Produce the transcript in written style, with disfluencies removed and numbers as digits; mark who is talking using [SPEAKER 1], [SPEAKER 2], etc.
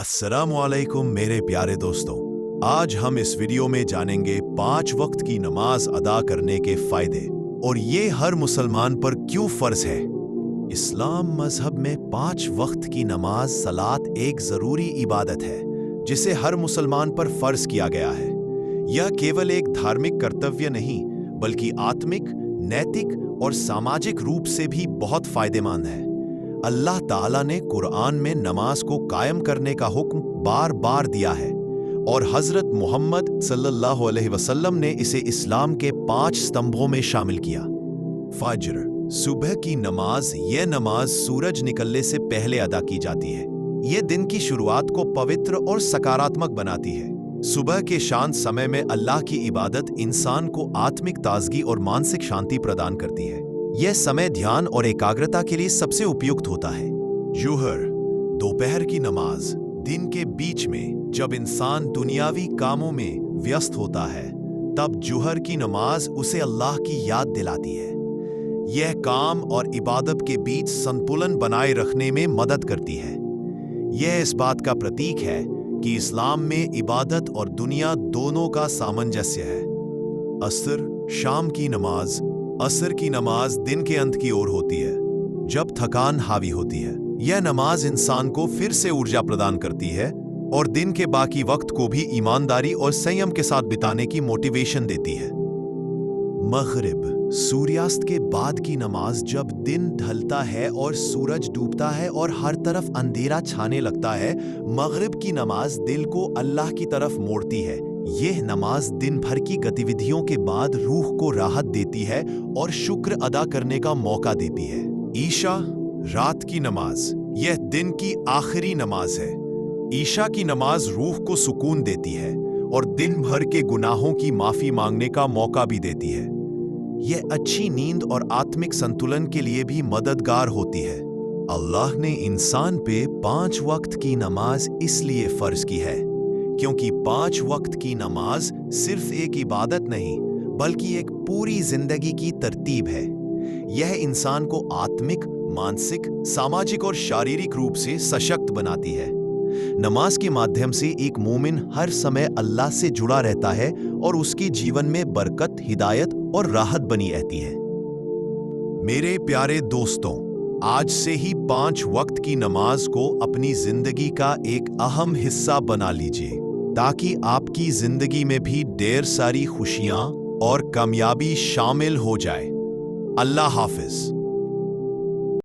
[SPEAKER 1] अस्सलामुअलैकुम मेरे प्यारे दोस्तों। आज हम इस वीडियो में जानेंगे 5 वक्त की नमाज अदा करने के फायदे और ये हर मुसलमान पर क्यों फर्ज है। इस्लाम मजहब में 5 वक्त की नमाज सलात एक ज़रूरी इबादत है जिसे हर मुसलमान पर फर्ज किया गया है। यह केवल एक धार्मिक कर्तव्य नहीं बल्कि आत्मिक, नैतिक और सामाजिक रूप से भी बहुत फायदेमंद है। अल्लाह ताला ने कुरान में नमाज को कायम करने का हुक्म बार बार दिया है और हज़रत मोहम्मद सल्लल्लाहु अलैहि वसल्लम ने इसे इस्लाम के 5 स्तंभों में शामिल किया। फज्र, सुबह की नमाज। यह नमाज सूरज निकलने से पहले अदा की जाती है। यह दिन की शुरुआत को पवित्र और सकारात्मक बनाती है। सुबह के शांत समय में अल्लाह की इबादत इंसान को आत्मिक ताजगी और मानसिक शांति प्रदान करती है। यह समय ध्यान और एकाग्रता के लिए सबसे उपयुक्त होता है। जुहर, दोपहर की नमाज। दिन के बीच में जब इंसान दुनियावी कामों में व्यस्त होता है तब जुहर की नमाज उसे अल्लाह की याद दिलाती है। यह काम और इबादत के बीच संतुलन बनाए रखने में मदद करती है। यह इस बात का प्रतीक है कि इस्लाम में इबादत और दुनिया दोनों का सामंजस्य है। असर, शाम की नमाज। असर की नमाज दिन के अंत की ओर होती है जब थकान हावी होती है। यह नमाज इंसान को फिर से ऊर्जा प्रदान करती है और दिन के बाकी वक्त को भी ईमानदारी और संयम के साथ बिताने की मोटिवेशन देती है। मगरिब, सूर्यास्त के बाद की नमाज। जब दिन ढलता है और सूरज डूबता है और हर तरफ अंधेरा छाने लगता है, मगरिब की नमाज दिल को अल्लाह की तरफ मोड़ती है। यह नमाज दिन भर की गतिविधियों के बाद रूह को राहत देती है और शुक्र अदा करने का मौका देती है। ईशा, रात की नमाज। यह दिन की आखिरी नमाज है। ईशा की नमाज रूह को सुकून देती है और दिन भर के गुनाहों की माफी मांगने का मौका भी देती है। यह अच्छी नींद और आत्मिक संतुलन के लिए भी मददगार होती है। अल्लाह ने इंसान पे 5 वक्त की नमाज इसलिए फर्ज की है क्योंकि 5 वक्त की नमाज सिर्फ एक इबादत नहीं बल्कि एक पूरी जिंदगी की तरतीब है। यह इंसान को आत्मिक, मानसिक, सामाजिक और शारीरिक रूप से सशक्त बनाती है। नमाज के माध्यम से एक मोमिन हर समय अल्लाह से जुड़ा रहता है और उसके जीवन में बरकत, हिदायत और राहत बनी रहती है। मेरे प्यारे दोस्तों, आज से ही 5 वक्त की नमाज को अपनी जिंदगी का एक अहम हिस्सा बना लीजिए ताकि आपकी जिंदगी में भी ढेर सारी खुशियां और कामयाबी शामिल हो जाए। अल्लाह हाफिज।